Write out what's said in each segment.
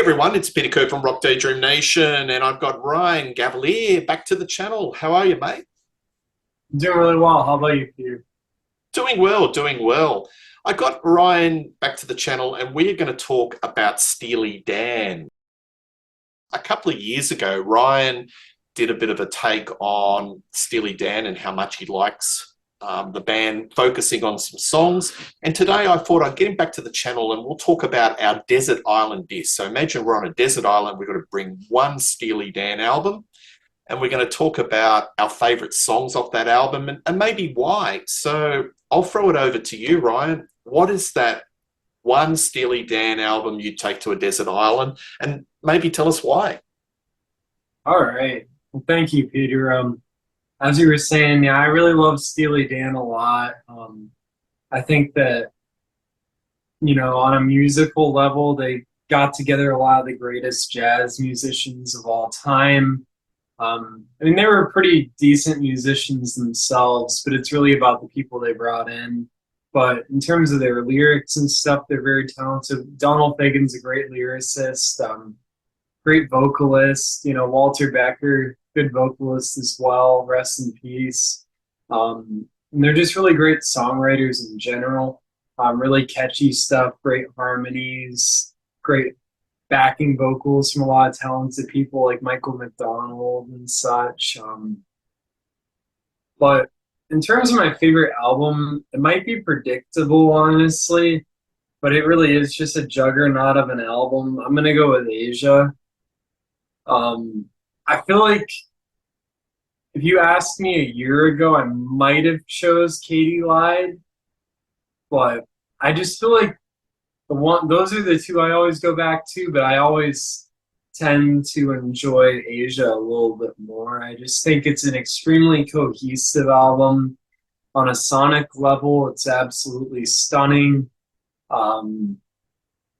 Everyone, it's Peter Kerr from Daydream Nation, and I've got Ryan Gavalier back to the channel. How are you, mate? Doing really well. How about you, Peter? Doing well, doing well. I got Ryan back to the channel, and we're going to talk about Steely Dan. A couple of years ago, Ryan did a bit of a take on Steely Dan and how much he likes the band, focusing on some songs. And today I thought I'd get him back to the channel and we'll talk about our desert island disc. So imagine we're on a desert island, we've got to bring one Steely Dan album, and we're going to talk about our favourite songs off that album and maybe why. So I'll throw it over to you, Ryan. What is that one Steely Dan album you'd take to a desert island? And maybe tell us why. All right. Well, thank you, Peter. As you were saying, yeah, I really love Steely Dan a lot. I think that, on a musical level, they got together a lot of the greatest jazz musicians of all time. They were pretty decent musicians themselves, but it's really about the people they brought in. But in terms of their lyrics and stuff, they're very talented. Donald Fagen's a great lyricist, great vocalist. Walter Becker, good vocalist as well. Rest in peace. And they're just really great songwriters in general. Really catchy stuff, great harmonies, great backing vocals from a lot of talented people like Michael McDonald and such. But in terms of my favorite album, it might be predictable, honestly, but it really is just a juggernaut of an album. I'm gonna go with Asia. I feel like if you asked me a year ago, I might have chose Katie Lied, but I just feel like those are the two I always go back to, but I always tend to enjoy Asia a little bit more. I just think it's an extremely cohesive album on a sonic level. It's absolutely stunning. Um,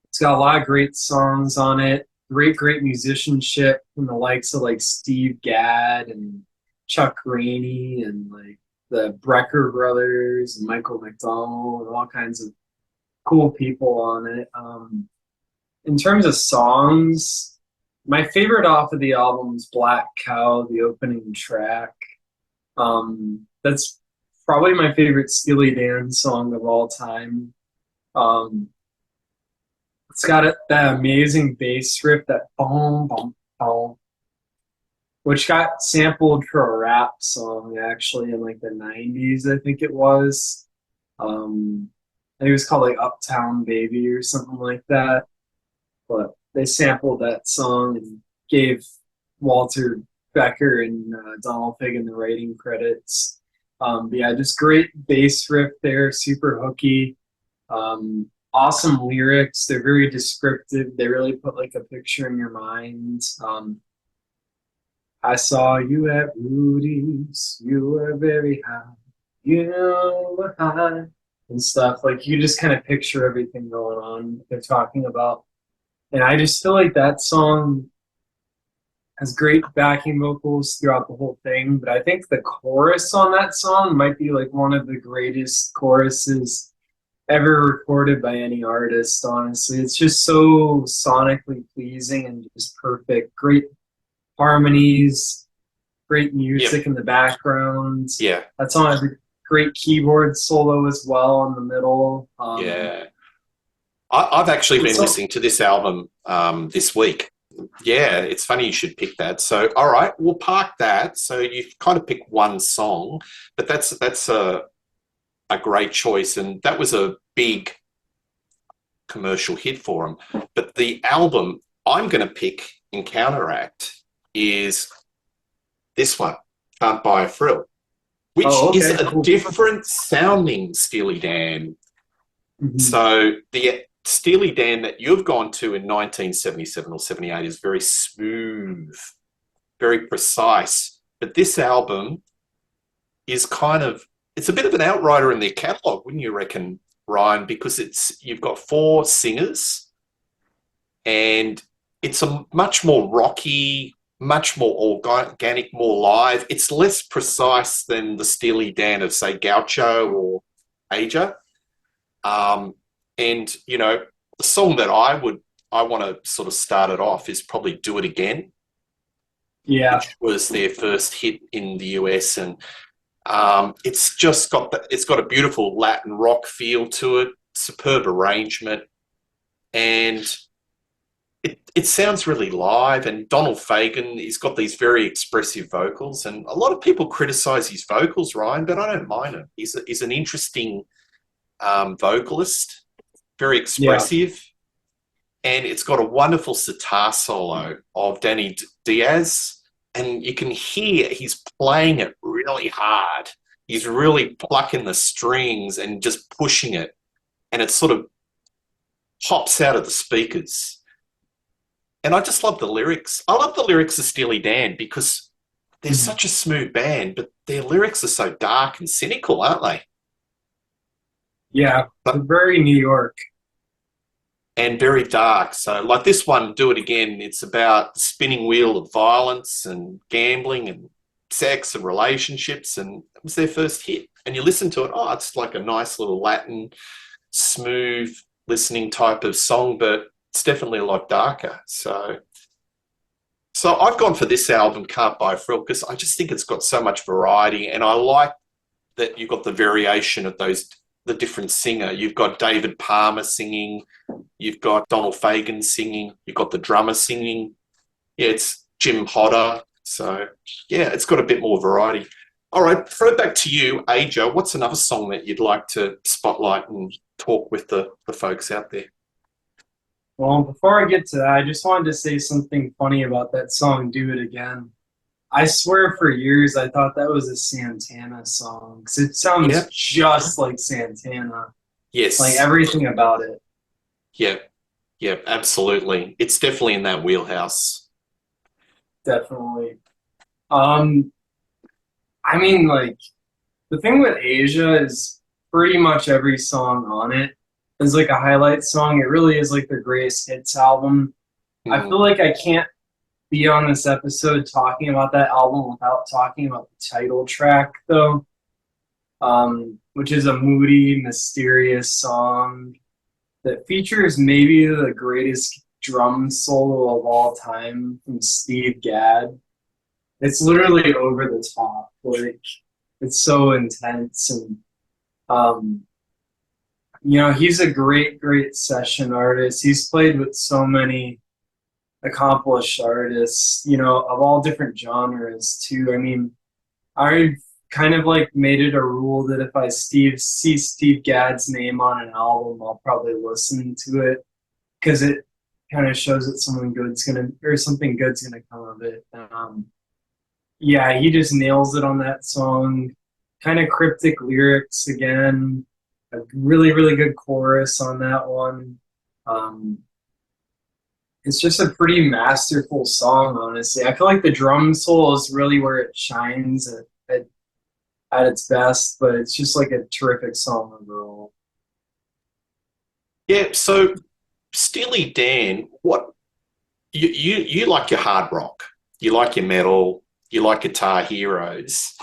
it's got a lot of great songs on it. Great musicianship from the likes of like Steve Gadd and Chuck Rainey and like the Brecker brothers and Michael McDonald and all kinds of cool people on it. In terms of songs, my favorite off of the album is Black Cow, the opening track. That's probably my favorite Steely Dan song of all time. Um, it's got that amazing bass riff, that boom, boom, boom, which got sampled for a rap song actually in like the 90s, I think it was. I think it was called like Uptown Baby or something like that. But they sampled that song and gave Walter Becker and Donald Fagen the writing credits. But yeah, just great bass riff there, super hooky. Awesome lyrics. They're very descriptive. They really put like a picture in your mind. I saw you at Rudy's. You were very high. You were high and stuff. Like you just kind of picture everything going on they're talking about. And I just feel like that song has great backing vocals throughout the whole thing. But I think the chorus on that song might be like one of the greatest choruses ever recorded by any artist, honestly. It's just so sonically pleasing and just perfect. Great harmonies, great Yep. music in the background. Yeah. That song has a great keyboard solo as well in the middle. Yeah. I've actually been It's so, listening to this album this week. Yeah, it's funny you should pick that. So, all right, we'll park that. So you've kind of picked one song, but that's a great choice, and that was a big commercial hit for him. But the album I'm going to pick in counteract is this one, Can't Buy a Thrill, which oh, is okay, a cool. different sounding Steely Dan. Mhm. So the Steely Dan that you've gone to in 1977 or 78 is very smooth, very precise. But this album is it's a bit of an outrider in their catalogue, wouldn't you reckon, Ryan? Because you've got four singers and it's a much more rocky, much more organic, more live. It's less precise than the Steely Dan of, say, Gaucho or Aja. Um, and the song that I want to sort of start it off is probably Do It Again, Yeah. which was their first hit in the US. And it's just it's got a beautiful Latin rock feel to it, superb arrangement, and it sounds really live. And Donald Fagen, he's got these very expressive vocals, and a lot of people criticize his vocals, Ryan, but I don't mind him. He's an interesting vocalist, very Yeah. expressive, and it's got a wonderful sitar solo of Danny Diaz, and you can hear he's playing it really hard. He's really plucking the strings and just pushing it, and it sort of pops out of the speakers. And I just love the lyrics. I love the lyrics of Steely Dan because they're Mhm. such a smooth band, but their lyrics are so dark and cynical, aren't they? Yeah. They're But very New York. and very dark. So, like this one, Do It Again. It's about the spinning wheel of violence and gambling and sex and relationships, and it was their first hit. And you listen to it, oh, it's like a nice little Latin, smooth listening type of song, but it's definitely a lot darker. So I've gone for this album, Can't Buy a Thrill, because I just think it's got so much variety, and I like that you've got the variation of the different singer. You've got David Palmer singing, you've got Donald Fagen singing, you've got the drummer singing. Yeah, it's Jim Hodder. So yeah, it's got a bit more variety. All right, throw it back to you, Aja. What's another song that you'd like to spotlight and talk with the folks out there? Well, before I get to that, I just wanted to say something funny about that song, Do It Again. I swear for years I thought that was a Santana song because it sounds Yeah. just like Santana, like Yes. everything about it. Yeah. Yeah, absolutely. It's definitely in that wheelhouse. Definitely. Um, I mean, like the thing with Asia is pretty much every song on it is like a highlight song. It really is like their greatest hits album. I Mm. feel like I can't be on this episode talking about that album without talking about the title track, though, which is a moody, mysterious song that features maybe the greatest drum solo of all time from Steve Gadd. It's literally over the top. Like, it's so intense. And, um, he's a great, great session artist. He's played with so many accomplished artists, of all different genres too. I mean, I kind of like made it a rule that if I see Steve Gadd's name on an album, I'll probably listen to it because it kind of shows that something good's gonna come of it. Yeah, he just nails it on that song. Kind of cryptic lyrics again. A really, really good chorus on that one. Um, it's just a pretty masterful song, honestly. I feel like the drum solo is really where it shines at its best, but it's just like a terrific song overall. Yeah, so Steely Dan, what you like your hard rock, you like your metal, you like Guitar Heroes.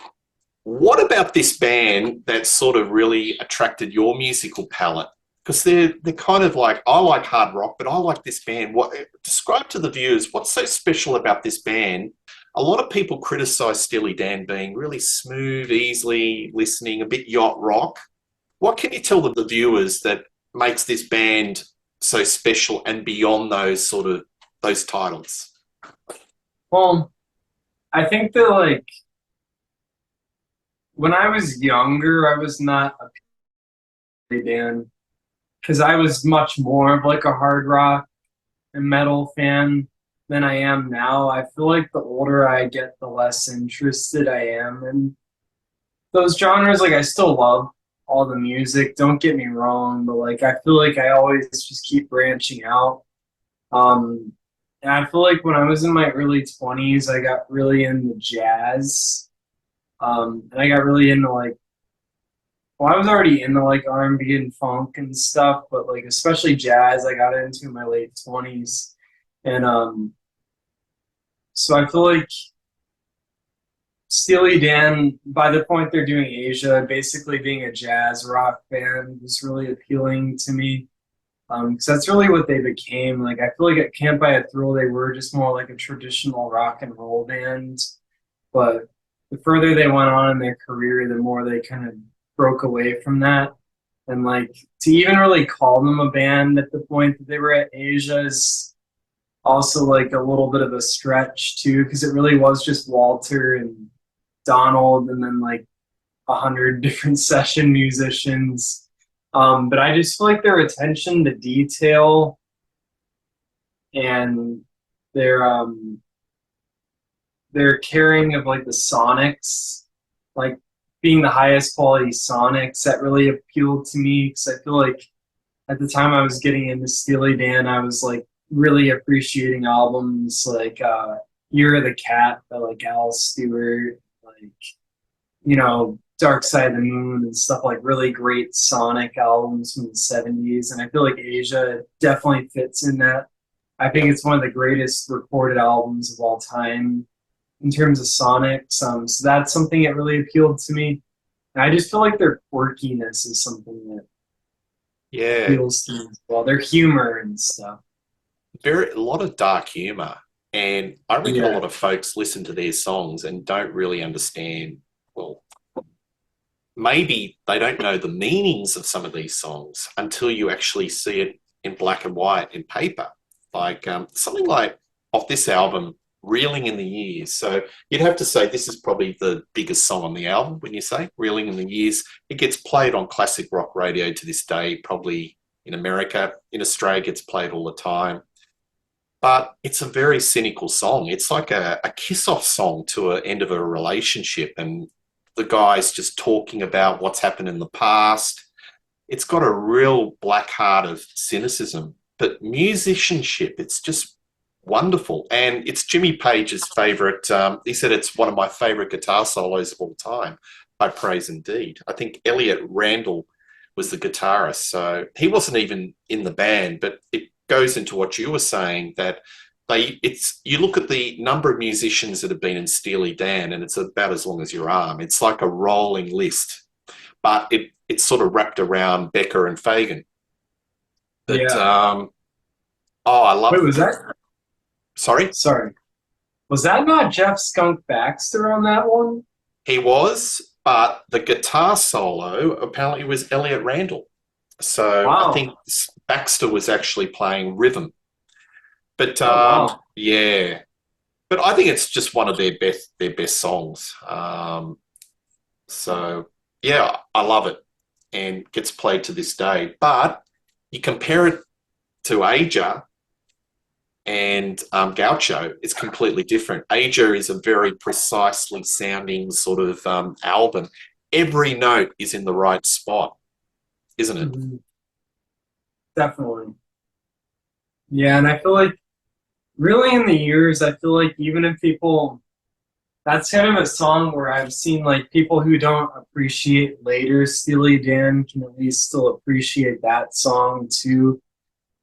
What about this band that sort of really attracted your musical palette? Because they're kind of like, I like hard rock, but I like this band. What describe to the viewers what's so special about this band? A lot of people criticize Steely Dan being really smooth, easily listening, a bit yacht rock. What can you tell the viewers that makes this band so special and beyond those titles? Well, I think that like when I was younger, I was not a Steely Dan because I was much more of like a hard rock and metal fan than I am now. I feel like the older I get, the less interested I am in those genres. Like I still love all the music, don't get me wrong, but like I feel like I always just keep branching out. Um, and I feel like when I was in my early 20s, I got really into jazz. And I got really into like, well, I was already into like R&B and funk and stuff, but like especially jazz, I got into in my late 20s. And so I feel like Steely Dan, by the point they're doing Asia, basically being a jazz rock band was really appealing to me. Because that's really what they became. Like, I feel like at Can't Buy a Thrill, they were just more like a traditional rock and roll band. But the further they went on in their career, the more they kind of broke away from that. And like to even really call them a band at the point that they were at Asia is also like a little bit of a stretch too, because it really was just Walter and Donald, and then like 100 different session musicians. But I just feel like their attention to detail and their their caring of like the sonics, like being the highest quality sonics, that really appealed to me because I feel like at the time I was getting into Steely Dan, I was like really appreciating albums like Year of the Cat by like Al Stewart, like Dark Side of the Moon and stuff, like really great sonic albums from the 70s. And I feel like Asia definitely fits in that. I think Yeah. it's one of the greatest recorded albums of all time in terms of sonics. So that's something that really appealed to me. And I just feel like their quirkiness is something that Yeah. appeals to me as well. Their humor and stuff. A lot of dark humor. And I reckon a Yeah. lot of folks listen to their songs and don't really understand, well, maybe they don't know the meanings of some of these songs until you actually see it in black and white in paper. Like something like off this album, Reeling in the Years. So you'd have to say this is probably the biggest song on the album when you say Reeling in the Years. It gets played on classic rock radio to this day, probably in America. In Australia, it gets played all the time. But it's a very cynical song. It's like a kiss-off song to an end of a relationship, and the guy's just talking about what's happened in the past. It's got a real black heart of cynicism, but musicianship, it's just wonderful. And it's Jimmy Page's favorite. He said it's one of my favorite guitar solos of all time. I praise indeed. I think Elliot Randall was the guitarist, so he wasn't even in the band, but it goes into what you were saying that you look at the number of musicians that have been in Steely Dan and it's about as long as your arm. It's like a rolling list, but it's sort of wrapped around Becker and Fagan. But Yeah. oh, I Wait, love was the that? sorry. Sorry. Was that not Jeff Skunk Baxter on that one? He was, but the guitar solo apparently was Elliot Randall. So I Wow. think Baxter was actually playing rhythm. But Oh, wow. yeah, but I think it's just one of their best songs. So yeah, I love it and gets played to this day. But you compare it to Aja and Gaucho, it's completely different. Aja is a very precisely sounding sort of album. Every note is in the right spot, isn't it? Mhm. Definitely. Yeah, and I feel like really in the years, I feel like even if people, that's kind of a song where I've seen like people who don't appreciate later Steely Dan can at least still appreciate that song too,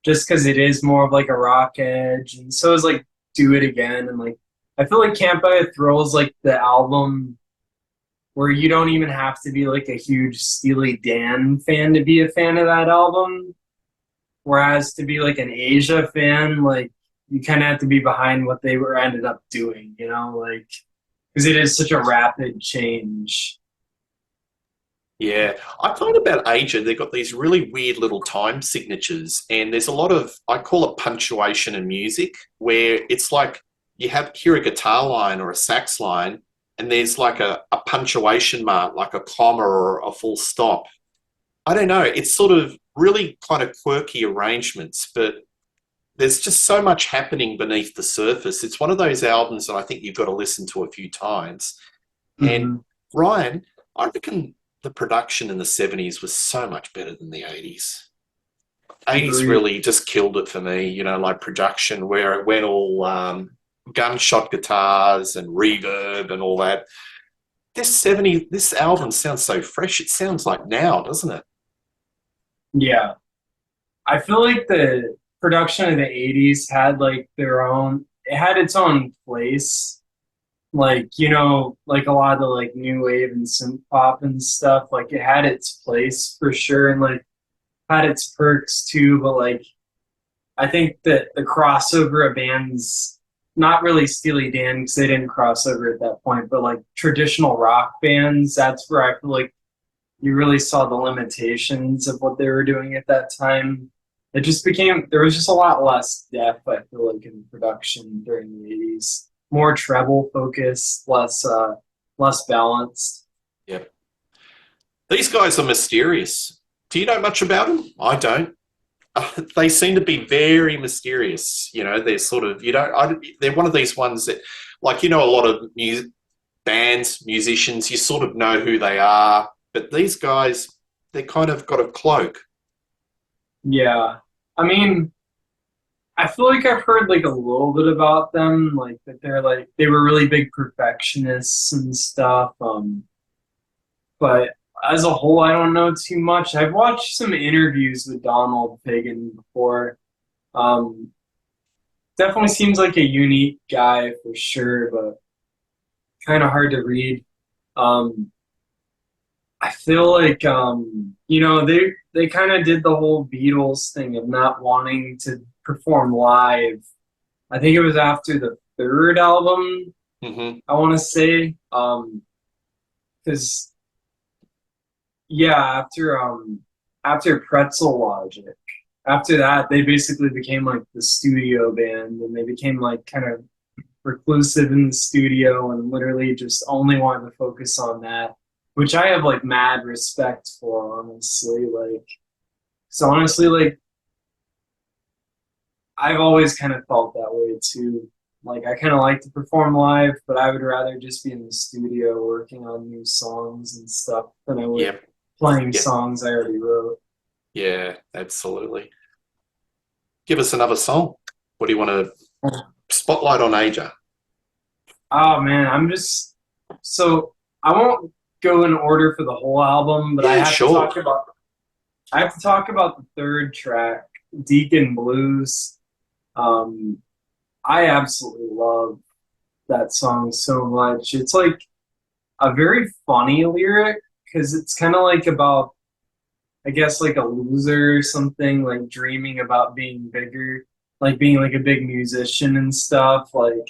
just because it is more of like a rock edge, and so is like Do It Again, and like I feel like Can't Buy a Thrill is like the album where you don't even have to be like a huge Steely Dan fan to be a fan of that album. Whereas to be like an Asia fan, like you kind of have to be behind what they were ended up doing, like because it is such a rapid change. Yeah, I find about Asia, they've got these really weird little time signatures, and there's a lot of, I call it punctuation in music, where it's like you hear a guitar line or a sax line, and there's like a punctuation mark, like a comma or a full stop. I don't know, it's sort of really kind of quirky arrangements, but there's just so much happening beneath the surface. It's one of those albums that I think you've got to listen to a few times. And Hmm. Ryan, I reckon the production in the 70s was so much better than the 80s. 80s Agreed. really just killed it for me, like production where it went all gunshot guitars and reverb and all that. This album sounds so fresh. It sounds like now, doesn't it? Yeah, I feel like the production of the '80s had like their own. It had its own place. Like like a lot of the like new wave and synth pop and stuff. Like it had its place for sure, and like had its perks too, but like I think that the crossover of bands, not really Steely Dan because they didn't cross over at that point, but like traditional rock bands, that's where I feel like you really saw the limitations of what they were doing at that time. It just became there was just a lot less depth, I feel like, in production during the 80s. More treble focused, less balanced. Yep. These guys are mysterious. Do you know much about them? I don't. They seem to be very mysterious. You know, they're sort of, they're one of these ones that, like, a lot of bands, musicians, you sort of know who they are. But these guys, they kind of got a cloak. Yeah. I mean, I feel like I've heard like a little bit about them, like that they're like they were really big perfectionists and stuff. But as a whole, I don't know too much. I've watched some interviews with Donald Fagen before. Um, Definitely seems like a unique guy for sure, but kind of hard to read. Um, I feel like they kind of did the whole Beatles thing of not wanting to perform live. I think it was after the third album, Mm-hmm. I want to say, because yeah, after Pretzel Logic, after that they basically became like the studio band, and they became like kind of reclusive in the studio and literally just only wanted to focus on that, which I have like mad respect for, honestly. Like, so honestly, like I've always kind of felt that way too. Like I kind of like to perform live, but I would rather just be in the studio working on new songs and stuff than I would Yep. playing Yep. songs I already wrote. Yeah, absolutely. Give us another song. What do you want to spotlight on Aja? Oh man, so I won't go in order for the whole album, but Yeah, sure. I have to talk about the third track, Deacon Blues. Um, I absolutely love that song so much. It's like a very funny lyric because it's kind of like about, I guess, like a loser or something, like dreaming about being bigger, like being like a big musician and stuff. Like,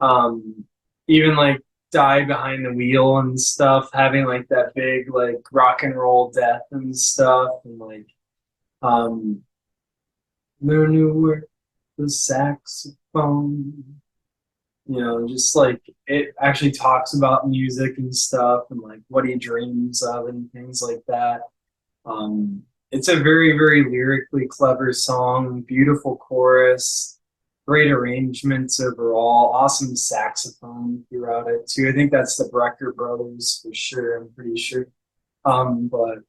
um, even like die behind the wheel and stuff, having like that big like rock and roll death and stuff, and like um, learn where the saxophone. Just like it actually talks about music and stuff and like what he dreams of and things like that. It's a very, very lyrically clever song, beautiful chorus, great arrangements overall, awesome saxophone throughout it too. I think that's the Brecker brothers for sure, I'm pretty sure. But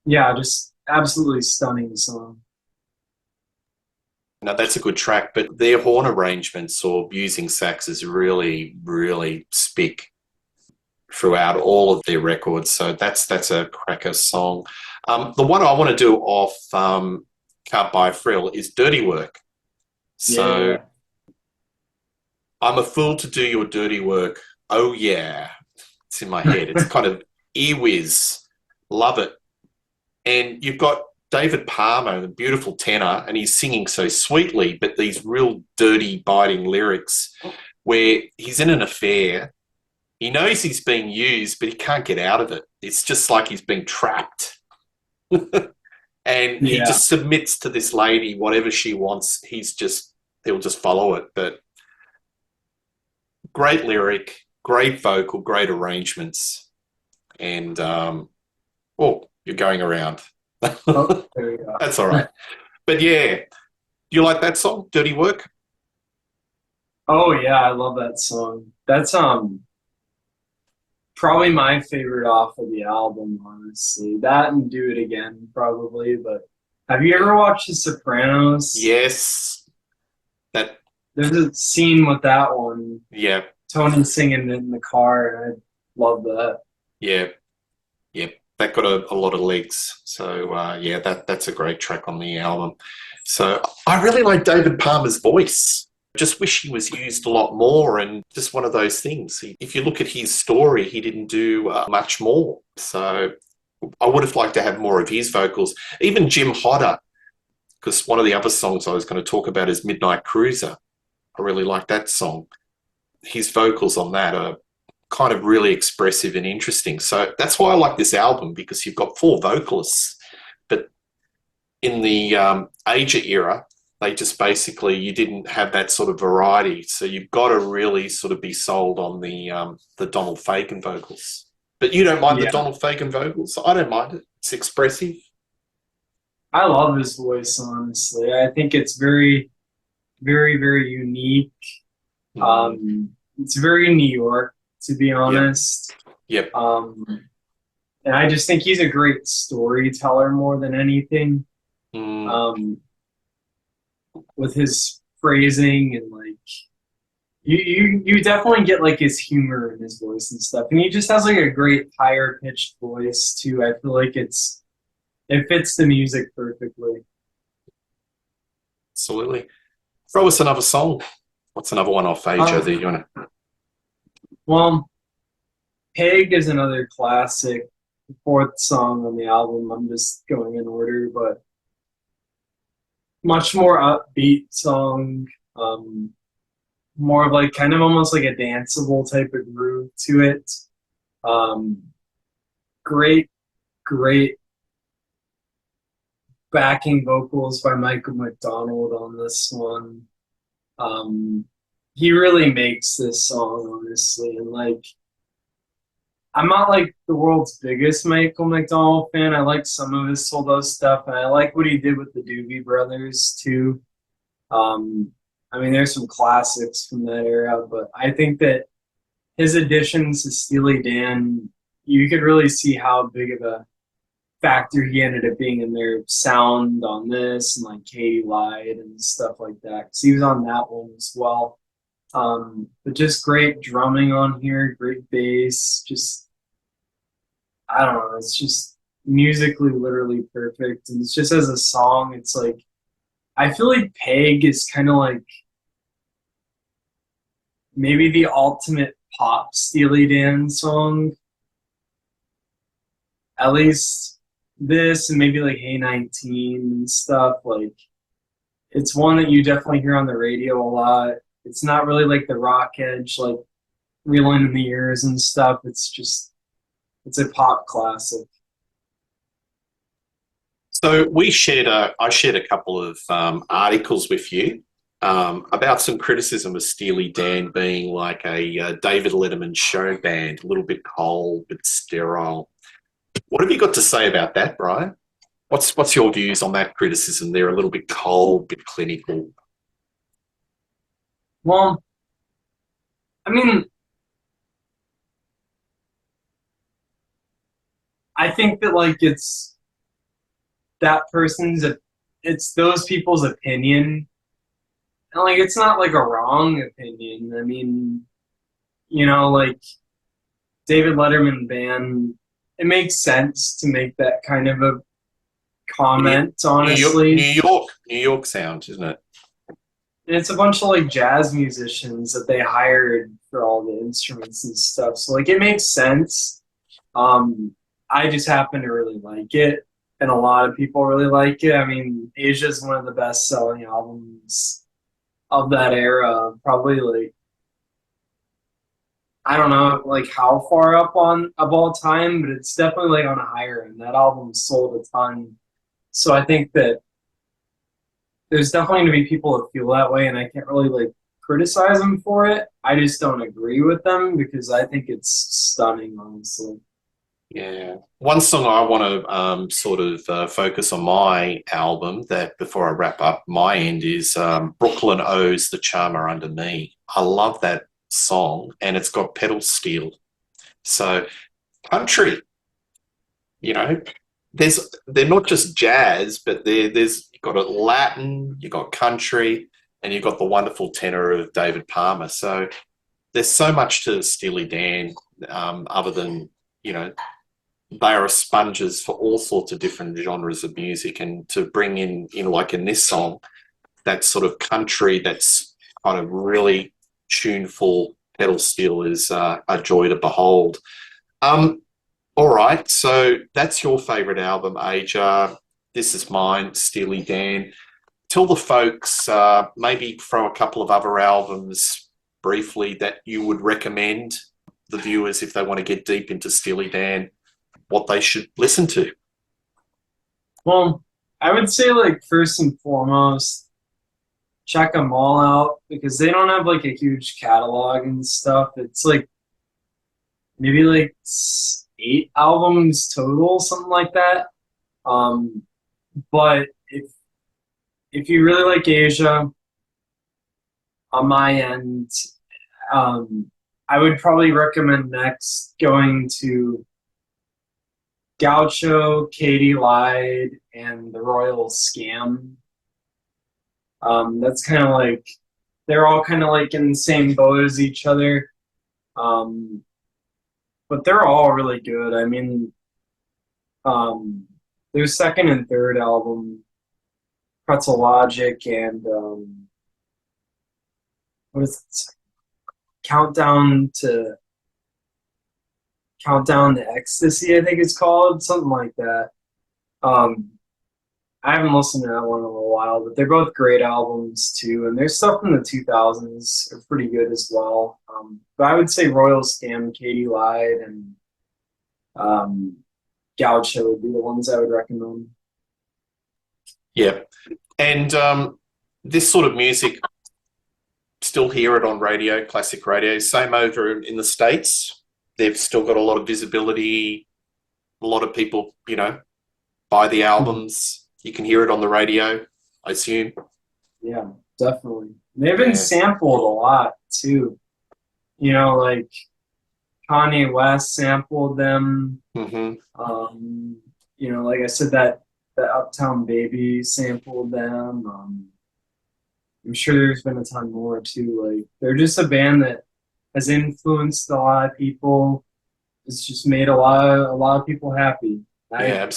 yeah, just absolutely stunning song. No, that's a good track, but their horn arrangements or using sax is really, really spick throughout all of their records. So that's a cracker song. The one I want to do off Can't Buy a Thrill is Dirty Work. So Yeah. I'm a fool to do your dirty work. Oh yeah. It's in my head. It's kind of ear whiz. Love it. And you've got David Palmer, the beautiful tenor, and he's singing so sweetly, but these real dirty, biting lyrics where he's in an affair. He knows he's being used, but he can't get out of it. It's just like he's being trapped. And he Yeah. just submits to this lady, whatever she wants, he'll just follow it. But great lyric, great vocal, great arrangements. And, you're going around. Oh, there you go. That's all right. But yeah, do you like that song, Dirty Work? Oh yeah, I love that song. That's probably my favorite off of the album, honestly. That and Do It Again, probably. But have you ever watched The Sopranos? Yes. That, There's a scene with that one, yeah, Tony singing in the car, and I love that. yeah, yeah. That got a lot of legs. So, yeah, that's a great track on the album. So I really like David Palmer's voice. Just wish he was used a lot more, and just one of those things. If you look at his story, he didn't do much more. So I would have liked to have more of his vocals. Even Jim Hodder, because one of the other songs I was going to talk about is Midnight Cruiser. I really like that song. His vocals on that are kind of really expressive and interesting. So that's why I like this album, because you've got four vocalists. But in the Aja era, they just basically, you didn't have that sort of variety. So you've got to really sort of be sold on the Donald Fagen vocals. But you don't mind the Yeah, Donald Fagen vocals? I don't mind it. It's expressive. I love his voice, honestly. I think it's very, very, very unique. Mm, It's very New York, to be yep, honest. yep. Um, and I just think he's a great storyteller more than anything. Mm, Um, with his phrasing and like you definitely get like his humor in his voice and stuff. And he just has like a great higher pitched voice too. I feel like it fits the music perfectly. absolutely. Throw us another song. What's another one off Aja that Um, you want to? well, Peg is another classic, the fourth song on the album. I'm just going in order, but much more upbeat song. Um, More of like kind of almost like a danceable type of groove to it. Um, great, great backing vocals by Michael McDonald on this one. Um, he really makes this song, honestly. And like, I'm not like the world's biggest Michael McDonald fan. I like some of his solo stuff, and I like what he did with the Doobie Brothers too. Um, I mean, there's some classics from that era, but I think that his additions to Steely Dan, you could really see how big of a factor he ended up being in their sound on this, and like Katie Lied and stuff like that. Because he was on that one as well. But just great drumming on here, great bass. Just I don't know, it's just musically literally perfect. And it's just as a song, it's like I feel like Peg is kind of like maybe the ultimate pop Steely Dan song. At least this and maybe like Hey 19 and stuff. Like it's one that you definitely hear on the radio a lot. It's not really like the rock edge, like reeling in the ears and stuff. It's just it's a pop classic. So I shared a couple of articles with you about some criticism of Steely Dan being like a David Letterman show band, a little bit cold, a bit sterile. What have you got to say about that, Brian? What's your views on that criticism? They're a little bit cold, a bit clinical. Well, I mean, I think that like it's that person's it's those people's opinion. And like it's not like a wrong opinion. I mean, like David Letterman band, it makes sense to make that kind of a New, comment, New York, honestly. New York sound, isn't it? And it's a bunch of like jazz musicians that they hired for all the instruments and stuff. So like it makes sense. Um, I just happen to really like it, and a lot of people really like it. I mean, Asia's one of the best selling albums of that era. Probably like I don't know like how far up on of all time, but it's definitely like on a higher end. That album sold a ton. So I think that there's definitely going to be people that feel that way, and I can't really like criticize them for it. I just don't agree with them because I think it's stunning, honestly. Yeah. One song I want to sort of focus on my album that before I wrap up my end is Brooklyn Owes the Charmer Under Me. I love that song and it's got pedal steel. So country, you know, they're not just jazz, but there's you've got a Latin, you've got country, and you've got the wonderful tenor of David Palmer. So there's so much to Steely Dan, other than you know they are sponges for all sorts of different genres of music, and to bring in like in this song that sort of country that's kind of really tuneful pedal steel is a joy to behold. Um, All right, so that's your favorite album, Aja. This is mine, Steely Dan. Tell the folks, maybe throw a couple of other albums briefly that you would recommend the viewers if they want to get deep into Steely Dan, what they should listen to. Well, I would say like first and foremost, check them all out because they don't have like a huge catalog and stuff. It's like maybe like 8 albums total, something like that. Um, but if you really like Asia, on my end, um, I would probably recommend next going to Gaucho, Katie Lied, and the Royal Scam. That's kind of like they're all kind of like in the same boat as each other, um, but they're all really good. I mean, um, their second and third album, Pretzel Logic, and what is it? Countdown to Countdown to Ecstasy, I think it's called, something like that. Um, I haven't listened to that one in a while, but they're both great albums too, and their stuff from the 2000s are pretty good as well. But I would say Royal Scam, Katie Lied, and um, Gaucho would be the ones I would recommend. Yeah. And this sort of music, still hear it on radio, classic radio. Same over in the States. They've still got a lot of visibility. A lot of people, buy the albums. You can hear it on the radio, I assume. Yeah, definitely. They've been sampled a lot too. Like Kanye West sampled them. Like I said, that Uptown Baby sampled them. I'm sure there's been a ton more too. Like they're just a band that has influenced a lot of people. It's just made a lot of people happy. I'm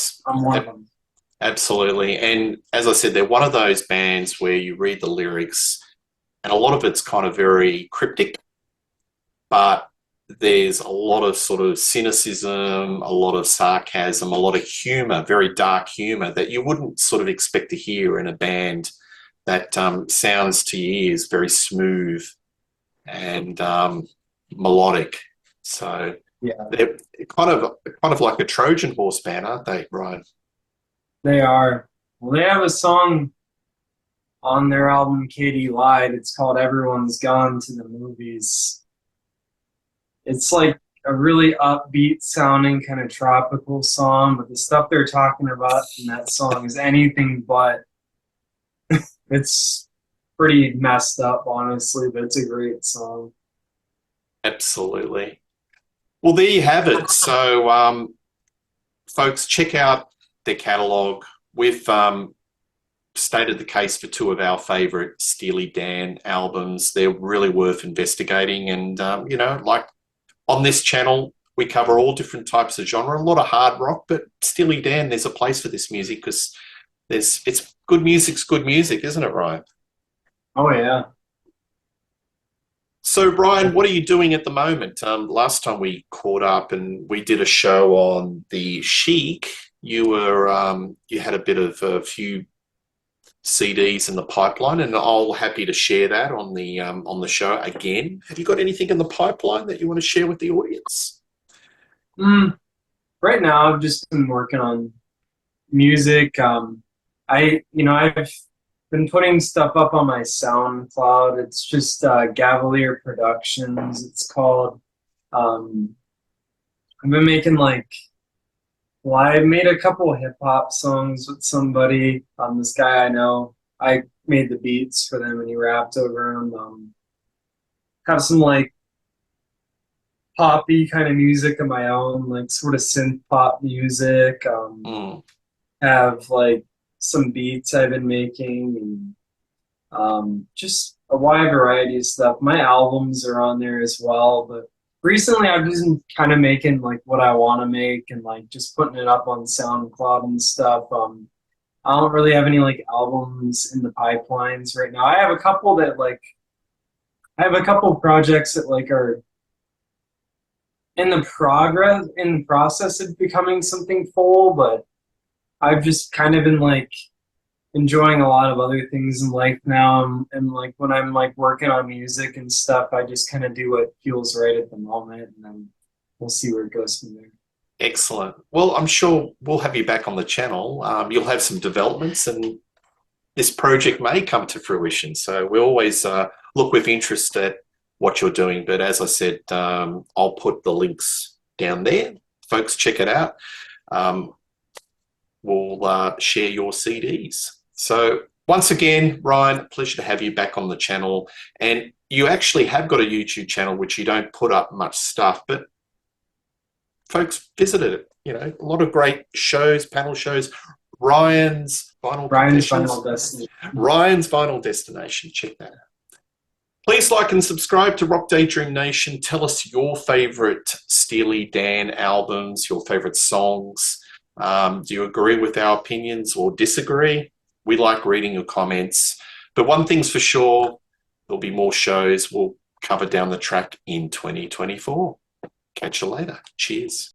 one of them. Absolutely. And as I said, they're one of those bands where you read the lyrics and a lot of it's kind of very cryptic, but there's a lot of sort of cynicism, a lot of sarcasm, a lot of humor, very dark humor that you wouldn't sort of expect to hear in a band that sounds to your ears very smooth and melodic. So yeah, they're kind of like a Trojan horse band, aren't they, Ryan? They are. Well, they have a song on their album Katie Lied. It's called Everyone's Gone to the Movies. It's like a really upbeat sounding kind of tropical song, but the stuff they're talking about in that song is anything but. It's pretty messed up, honestly, but it's a great song. Absolutely. Well, there you have it. So, folks, check out their catalogue. We've stated the case for 2 of our favourite Steely Dan albums. They're really worth investigating. And, like on this channel, we cover all different types of genre, a lot of hard rock, but Steely Dan, there's a place for this music because it's good music's good music, isn't it, Ryan? Oh, yeah. So, Ryan, what are you doing at the moment? Last time we caught up and we did a show on the Chic, you had a bit of a few CDs in the pipeline, and I'll happy to share that on the show again. Have you got anything in the pipeline that you want to share with the audience? Right now, I've just been working on music. I've been putting stuff up on my SoundCloud. It's just Gavalier Productions. It's called. I've been making I made a couple of hip hop songs with somebody. This guy I know. I made the beats for them, and he rapped over them. Have some poppy kind of music of my own, sort of synth pop music. Have some beats I've been making, and just a wide variety of stuff. My albums are on there as well, but recently I've just been kind of making what I want to make and just putting it up on SoundCloud and stuff. I don't really have any albums in the pipelines right now. I have a couple projects that are in the process of becoming something full, but I've just kind of been like enjoying a lot of other things in life now, and like when I'm like working on music and stuff, I just kind of do what feels right at the moment, and then we'll see where it goes from there. Excellent. Well, I'm sure we'll have you back on the channel. You'll have some developments, and this project may come to fruition. So we always look with interest at what you're doing. But as I said, I'll put the links down there. Folks, check it out. We'll share your CDs. So once again, Ryan, pleasure to have you back on the channel. And you actually have got a YouTube channel, which you don't put up much stuff, but folks visited it. You know, a lot of great shows, panel shows. Ryan's Vinyl Ryan's Confessions. Final Destiny. Ryan's Vinyl Destination. Check that out. Please like and subscribe to Rock Daydream Nation. Tell us your favorite Steely Dan albums, your favorite songs. Do you agree with our opinions or disagree? We like reading your comments. But one thing's for sure, there'll be more shows we'll cover down the track in 2024. Catch you later. Cheers.